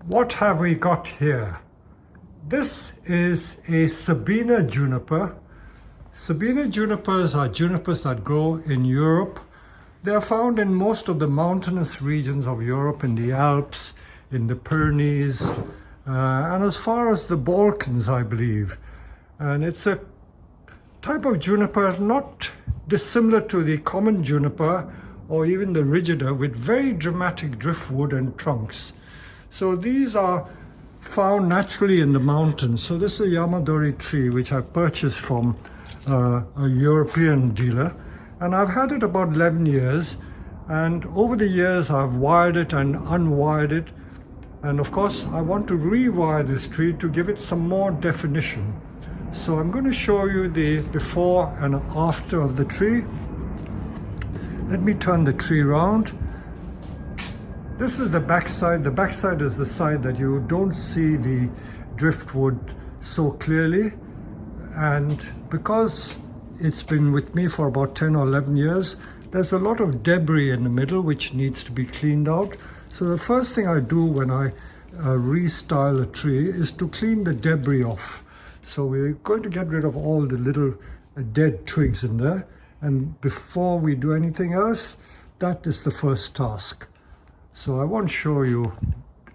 What have we got here? This is a Sabina juniper. Sabina junipers are junipers that grow in Europe. They are found in most of the mountainous regions of Europe, in the Alps, in the Pyrenees, and as far as the Balkans, I believe. And it's a type of juniper not dissimilar to the common juniper or even the rigida, with very dramatic driftwood and trunks. So these are found naturally in the mountains. So this is a Yamadori tree which I purchased from a European dealer, and I've had it about 11 years, and over the years I've wired it and unwired it, and of course I want to rewire this tree to give it some more definition. So I'm going to show you the before and after of the tree. Let me turn the tree around. This is the back side. The back side is the side that you don't see the driftwood so clearly, and because it's been with me for about 10 or 11 years, there's a lot of debris in the middle which needs to be cleaned out. So the first thing I do when I restyle a tree is to clean the debris off. So we're going to get rid of all the little dead twigs in there, and before we do anything else, that is the first task. So I won't show you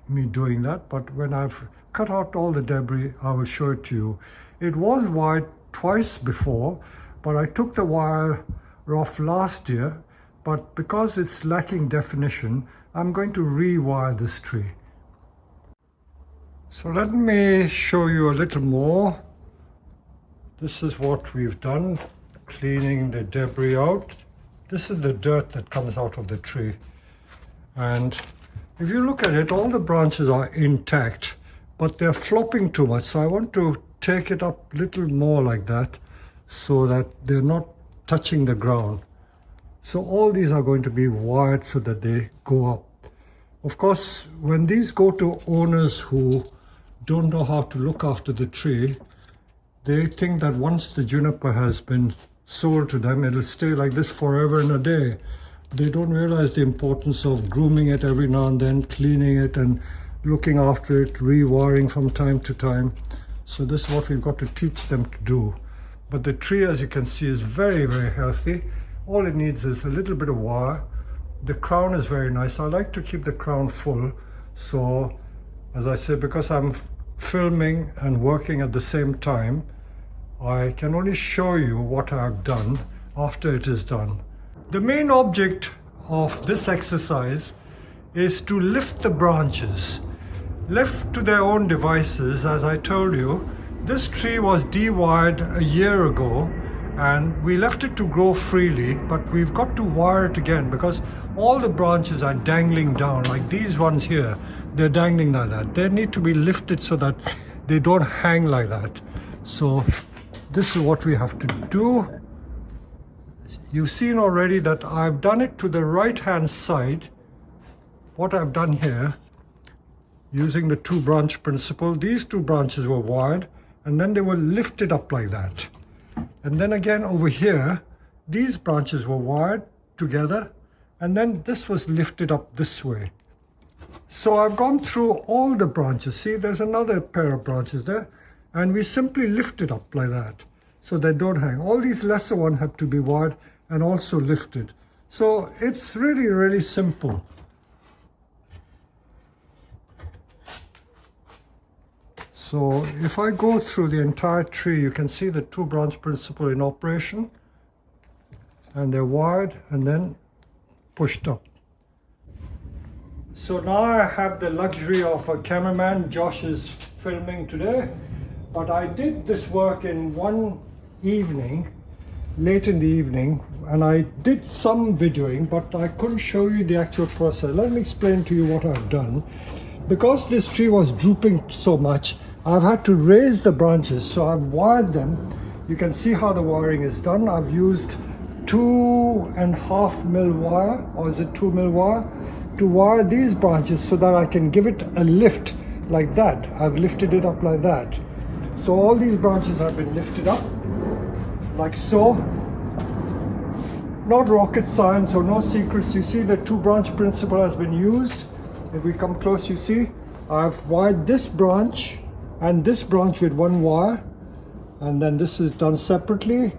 me doing that, but when I've cut out all the debris, I will show it to you. It was wired twice before, but I took the wire off last year, but because it's lacking definition, I'm going to rewire this tree. So let me show you a little more. This is what we've done, cleaning the debris out. This is the dirt that comes out of the tree. And if you look at it, all the branches are intact, but they're flopping too much. So I want to take it up a little more like that so that they're not touching the ground. So all these are going to be wired so that they go up. Of course, when these go to owners who don't know how to look after the tree, they think that once the juniper has been sold to them, it'll stay like this forever and a day. They don't realize the importance of grooming it every now and then, cleaning it and looking after it, rewiring from time to time. So this is what we've got to teach them to do. But the tree, as you can see, is very, very healthy. All it needs is a little bit of wire. The crown is very nice. I like to keep the crown full. So, as I said, because I'm filming and working at the same time, I can only show you what I've done after it is done. The main object of this exercise is to lift the branches. Left to their own devices, as I told you, this tree was de-wired a year ago, and we left it to grow freely, but we've got to wire it again because all the branches are dangling down, like these ones here. They're dangling like that. They need to be lifted so that they don't hang like that. So this is what we have to do. You've seen already that I've done it to the right hand side. What I've done here, using the two branch principle, these two branches were wired and then they were lifted up like that. And then again over here, these branches were wired together and then this was lifted up this way. So I've gone through all the branches. See, there's another pair of branches there, and we simply lift it up like that so they don't hang. All these lesser ones have to be wired and also lifted. So it's really, really simple. So if I go through the entire tree, you can see the two branch principle in operation, and they're wired and then pushed up. So now I have the luxury of a cameraman. Josh is filming today, but I did this work in one evening, late in the evening, and I did some videoing, but I couldn't show you the actual process. Let me explain to you what I've done. Because this tree was drooping so much, I've had to raise the branches, so I've wired them. You can see how the wiring is done. I've used 2.5 mil wire, or is it 2 mil wire, to wire these branches so that I can give it a lift like that. I've lifted it up like that. So all these branches have been lifted up like so. Not rocket science or no secrets. You see the two branch principle has been used. If we come close, you see I've wired this branch and this branch with one wire, and then this is done separately.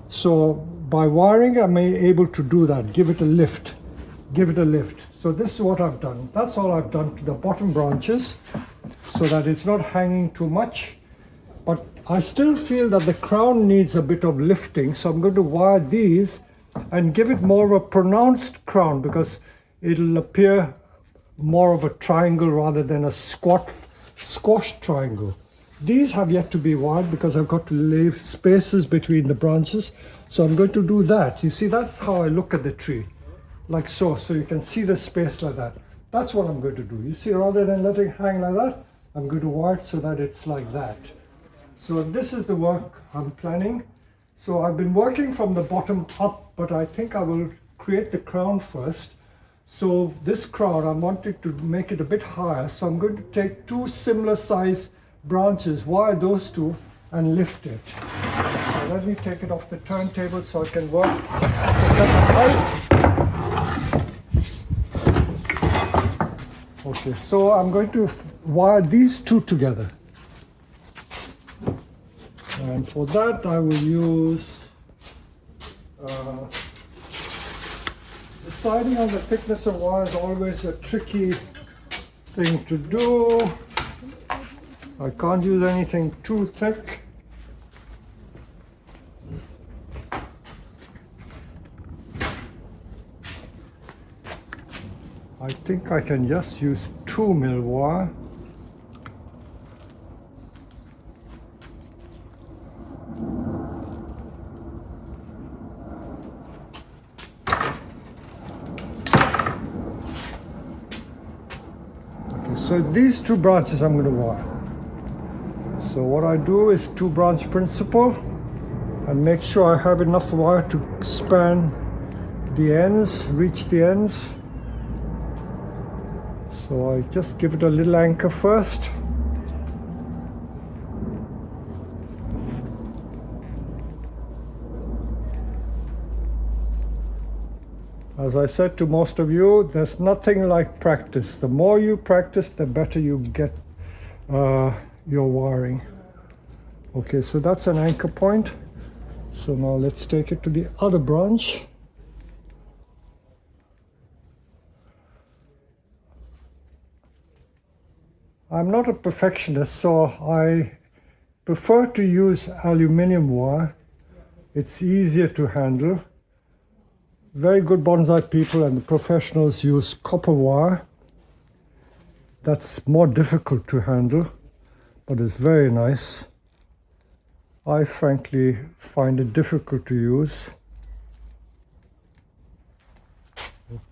So by wiring, I'm able to do that, give it a lift. So this is what I've done. That's all I've done to the bottom branches so that it's not hanging too much. But I still feel that the crown needs a bit of lifting, so I'm going to wire these and give it more of a pronounced crown because it'll appear more of a triangle rather than a squashed triangle. These have yet to be wired because I've got to leave spaces between the branches. So I'm going to do that. You see, that's how I look at the tree, like so. So you can see the space like that. That's what I'm going to do. You see, rather than letting it hang like that, I'm going to wire it so that it's like that. So this is the work I'm planning. So I've been working from the bottom up, but I think I will create the crown first. So this crown, I wanted to make it a bit higher. So I'm going to take two similar size branches, wire those two and lift it. So let me take it off the turntable so I can work to get the height. Okay, so I'm going to wire these two together. And for that I will use deciding on the thickness of wire is always a tricky thing to do. I can't use anything too thick. I think I can just use 2 mil wire. So these two branches I'm going to wire. So what I do is 2 branch principle and make sure I have enough wire to span the ends, reach the ends. So I just give it a little anchor first. As I said to most of you, there's nothing like practice. The more you practice, the better you get your wiring. Okay, so that's an anchor point. So now let's take it to the other branch. I'm not a perfectionist, so I prefer to use aluminium wire. It's easier to handle. Very good bonsai people and the professionals use copper wire. That's more difficult to handle, but it's very nice. I frankly find it difficult to use.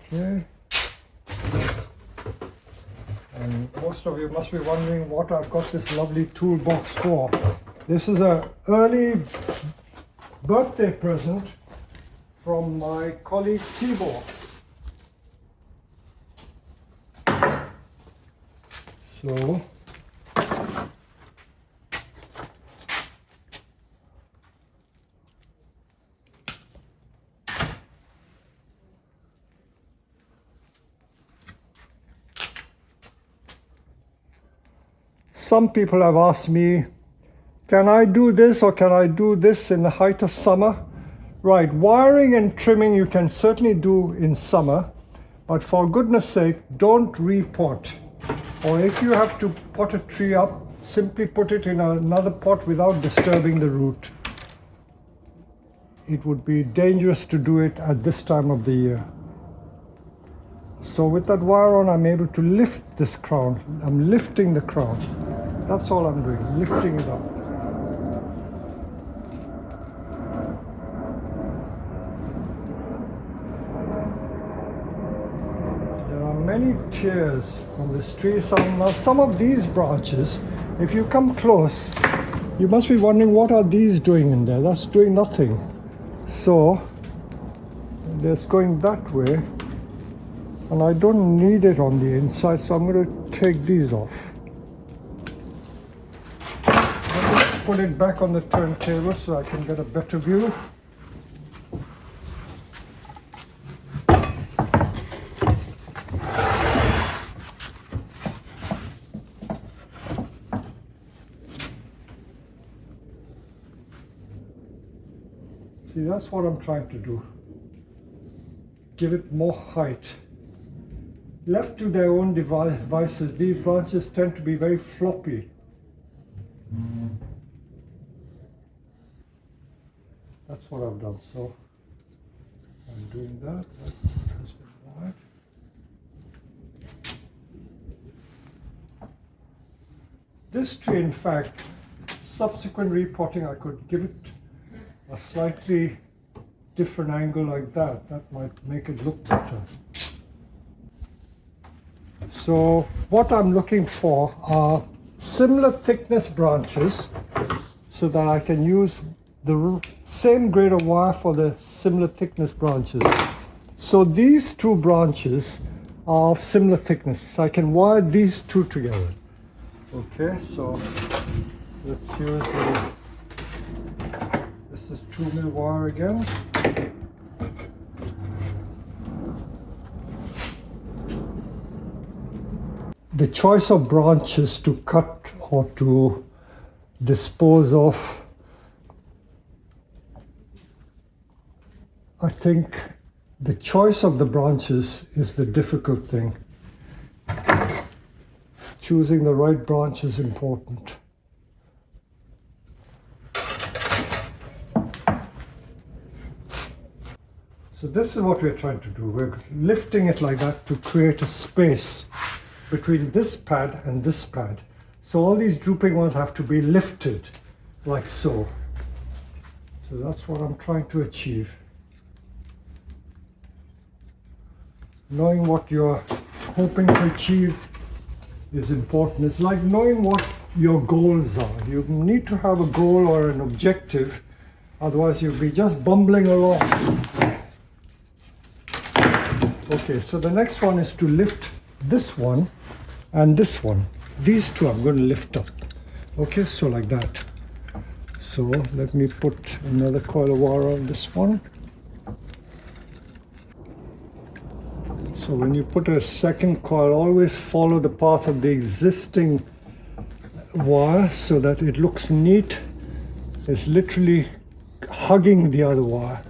Okay. And most of you must be wondering what I've got this lovely toolbox for. This is an early birthday present from my colleague Tibor. So some people have asked me, can I do this or can I do this in the height of summer? Right, wiring and trimming you can certainly do in summer, but for goodness sake, don't repot. Or if you have to pot a tree up, simply put it in another pot without disturbing the root. It would be dangerous to do it at this time of the year. So with that wire on, I'm able to lift this crown. I'm lifting the crown. That's all I'm doing, lifting it up. Many tiers on this tree. Some of these branches, if you come close, you must be wondering what are these doing in there. That's doing nothing. So it's going that way, and I don't need it on the inside, so I'm going to take these off. Let me put it back on the turntable so I can get a better view. See, that's what I'm trying to do. Give it more height. Left to their own devices, these branches tend to be very floppy. That's what I've done. So I'm doing that. That has been wide. This tree, in fact, subsequent repotting, I could give it a slightly different angle like that. That might make it look better. So what I'm looking for are similar thickness branches so that I can use the same grade of wire for the similar thickness branches. So these two branches are of similar thickness. So I can wire these two together. Okay, so let's use this is 2mm wire again. The choice of branches to cut or to dispose of, I think the choice of the branches is the difficult thing. Choosing the right branch is important. So this is what we're trying to do. We're lifting it like that to create a space between this pad and this pad. So all these drooping ones have to be lifted like so. So that's what I'm trying to achieve. Knowing what you're hoping to achieve is important. It's like knowing what your goals are. You need to have a goal or an objective, otherwise you'll be just bumbling along. Okay, so the next one is to lift this one and this one. These two I'm going to lift up. Okay, so like that. So let me put another coil of wire on this one. So when you put a second coil, always follow the path of the existing wire so that it looks neat. It's literally hugging the other wire.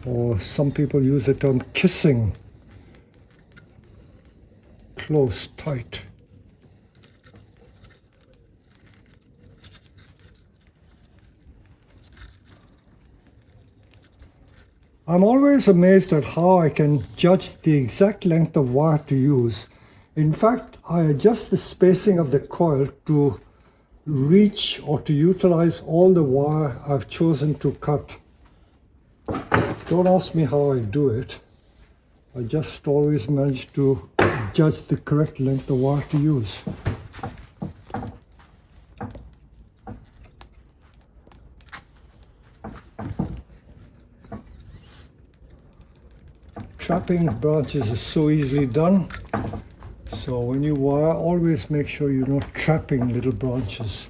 Or some people use the term kissing. Close, tight. I'm always amazed at how I can judge the exact length of wire to use. In fact, I adjust the spacing of the coil to reach or to utilize all the wire I've chosen to cut. Don't ask me how I do it. I just always manage to judge the correct length of wire to use. Trapping branches is so easily done. So when you wire, always make sure you're not trapping little branches.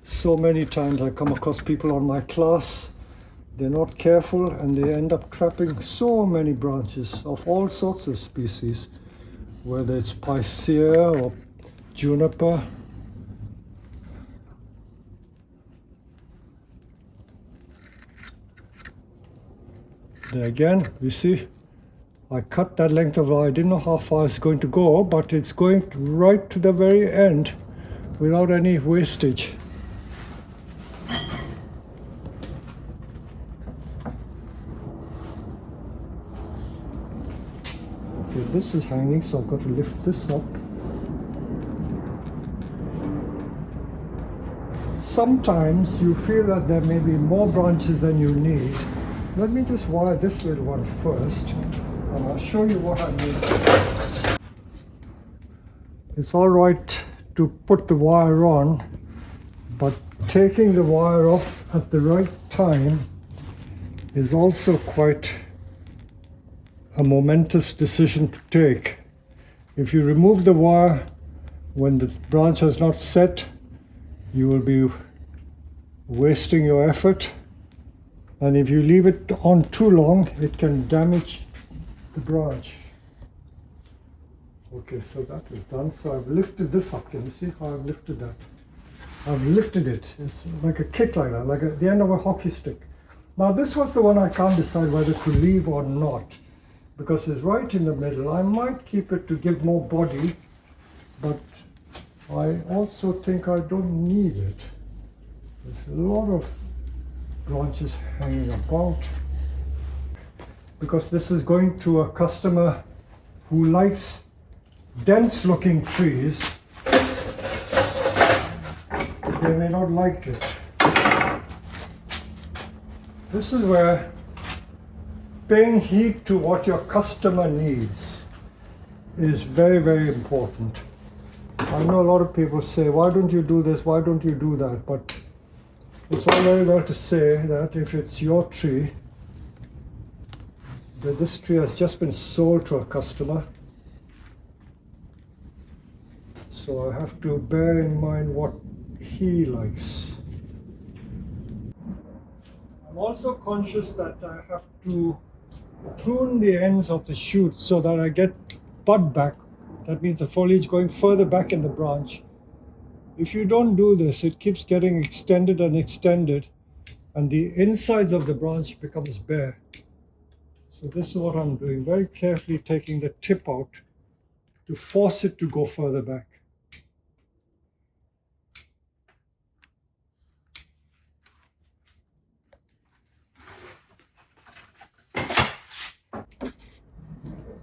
So many times I come across people on my class, they're not careful and they end up trapping so many branches of all sorts of species, whether it's picea or juniper. There again, you see, I cut that length of wire. I didn't know how far it's going to go, but it's going right to the very end without any wastage. Okay, this is hanging, so I've got to lift this up. Sometimes you feel that there may be more branches than you need. Let me just wire this little one first, and I'll show you what I mean. It's all right to put the wire on, but taking the wire off at the right time is also quite a momentous decision to take. If you remove the wire when the branch has not set, you will be wasting your effort. And if you leave it on too long, it can damage the branch. Okay, so that is done. So I've lifted this up. Can you see how I've lifted that? I've lifted it. It's like a kick like that, like at the end of a hockey stick. Now this was the one I can't decide whether to leave or not, because it's right in the middle. I might keep it to give more body, but I also think I don't need it. There's a lot of branches hanging about, because this is going to a customer who likes dense looking trees. They may not like it. This is where paying heed to what your customer needs is very, very important. I know a lot of people say, why don't you do this, why don't you do that? But it's all very well to say that if it's your tree, that this tree has just been sold to a customer. So I have to bear in mind what he likes. I'm also conscious that I have to prune the ends of the shoot so that I get bud back. That means the foliage going further back in the branch. If you don't do this, it keeps getting extended and extended, and the insides of the branch becomes bare. So this is what I'm doing, very carefully taking the tip out to force it to go further back.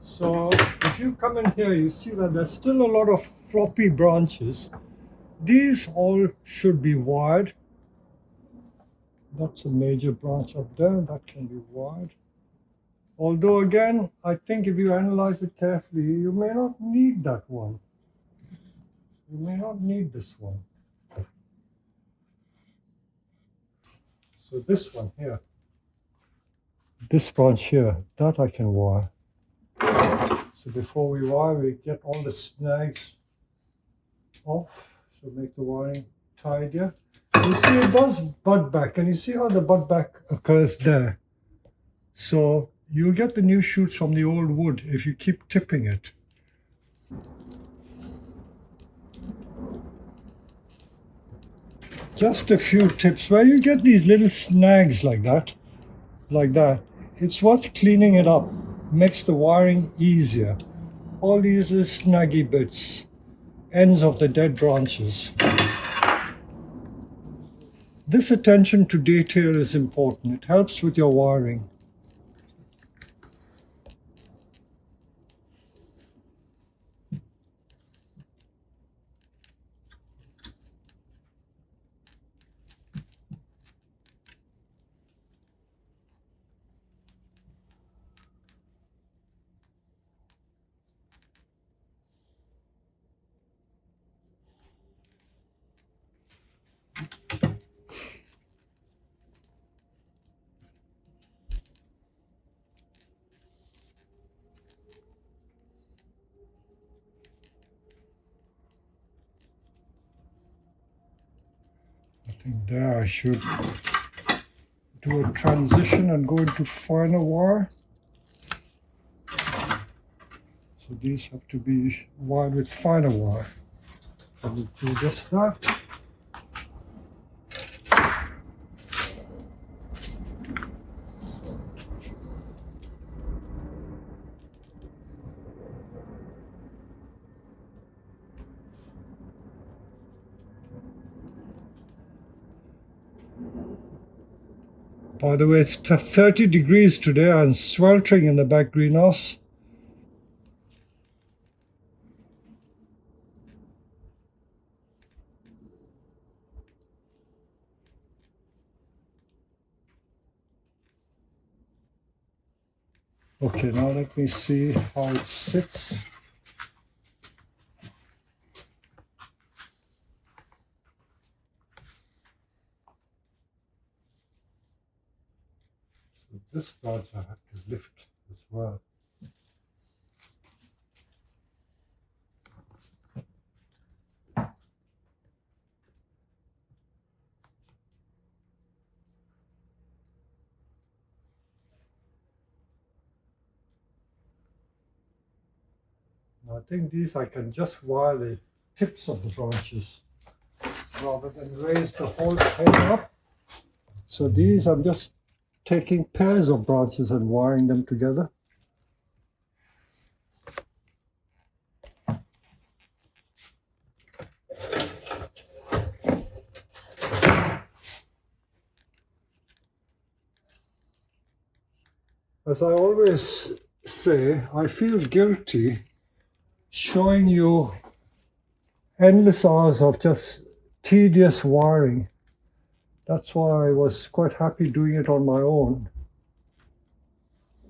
So if you come in here, you see that there's still a lot of floppy branches. These all should be wired. That's a major branch up there, that can be wired. Although again, I think if you analyze it carefully, you may not need that one. You may not need this one. So this one here, this branch here, that I can wire. So before we wire, we get all the snags off, so make the wiring tidier. You see it does bud back, and you see how the bud back occurs there. So you'll get the new shoots from the old wood if you keep tipping it. Just a few tips where you get these little snags like that. It's worth cleaning it up, makes the wiring easier. All these little snaggy bits, ends of the dead branches. This attention to detail is important. It helps with your wiring. I think there I should do a transition and go into finer wire. So these have to be wired with finer wire. I will do just that. By the way, it's 30 degrees today and sweltering in the back greenhouse. Okay, now let me see how it sits. So this branch I have to lift as well. I think these I can just wire the tips of the branches rather than raise the whole thing up. So these I'm just taking pairs of branches and wiring them together. As I always say, I feel guilty showing you endless hours of just tedious wiring. That's why I was quite happy doing it on my own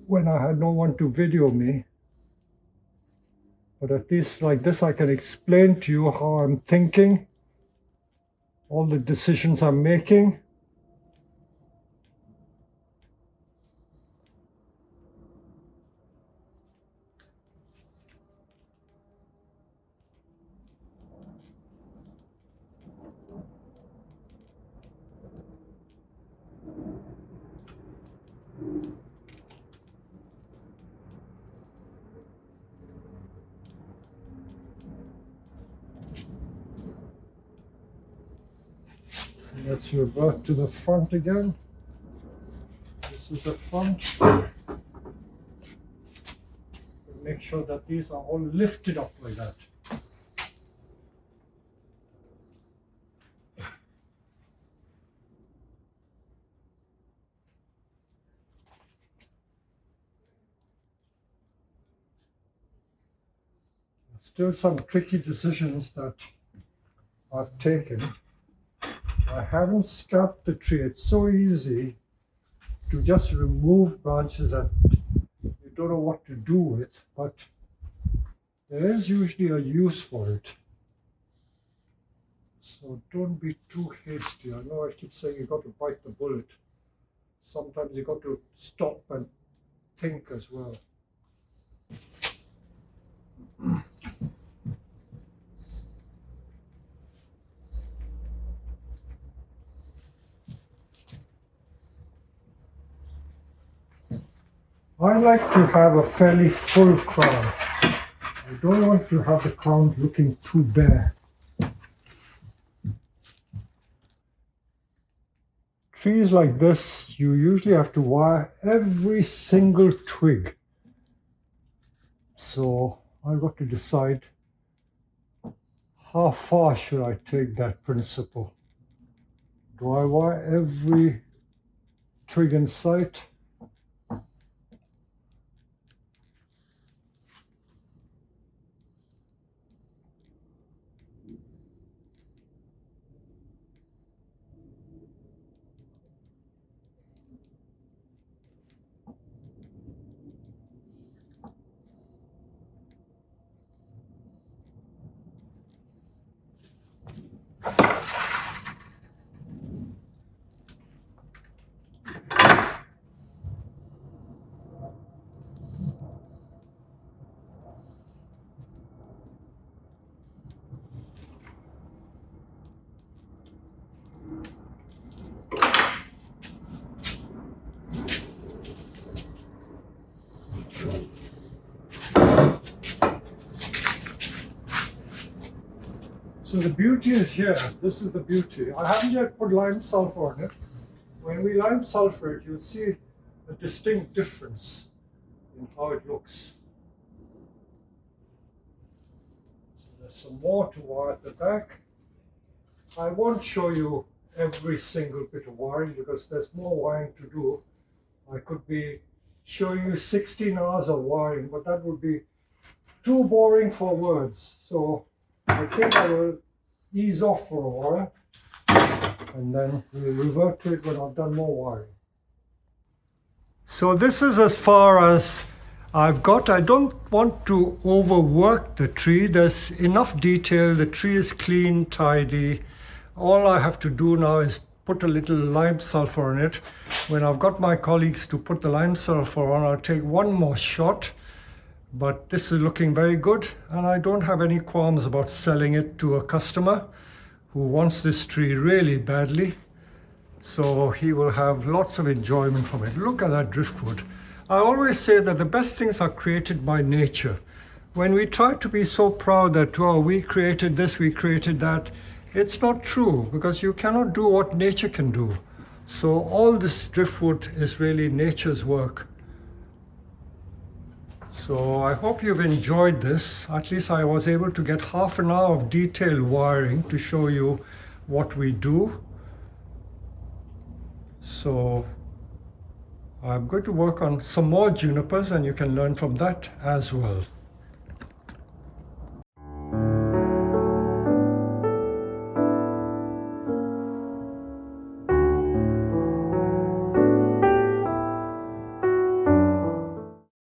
when I had no one to video me. But at least like this, I can explain to you how I'm thinking, all the decisions I'm making. Let's revert to the front again. This is the front. Make sure that these are all lifted up like that. Still some tricky decisions that I've taken. I haven't scabbed the tree. It's so easy to just remove branches that you don't know what to do with, but there is usually a use for it. So don't be too hasty. I know I keep saying you've got to bite the bullet. Sometimes you've got to stop and think as well. I like to have a fairly full crown. I don't want to have the crown looking too bare. Trees like this, you usually have to wire every single twig. So I've got to decide how far should I take that principle. Do I wire every twig in sight? So the beauty is here. This is the beauty. I haven't yet put lime sulfur on it. When we lime sulfur it, you'll see a distinct difference in how it looks. So there's some more to wire at the back. I won't show you every single bit of wiring because there's more wiring to do. I could be showing you 16 hours of wiring, but that would be too boring for words. So I think I will ease off for a while and then we'll revert to it when I've done more wiring. So this is as far as I've got. I don't want to overwork the tree. There's enough detail. The tree is clean, tidy. All I have to do now is put a little lime sulfur on it. When I've got my colleagues to put the lime sulfur on, I'll take one more shot. But this is looking very good, and I don't have any qualms about selling it to a customer who wants this tree really badly. So he will have lots of enjoyment from it. Look at that driftwood. I always say that the best things are created by nature. When we try to be so proud that, oh, we created this, we created that, it's not true, because you cannot do what nature can do. So all this driftwood is really nature's work. So I hope you've enjoyed this. At least I was able to get half an hour of detailed wiring to show you what we do. So I'm going to work on some more junipers and you can learn from that as well.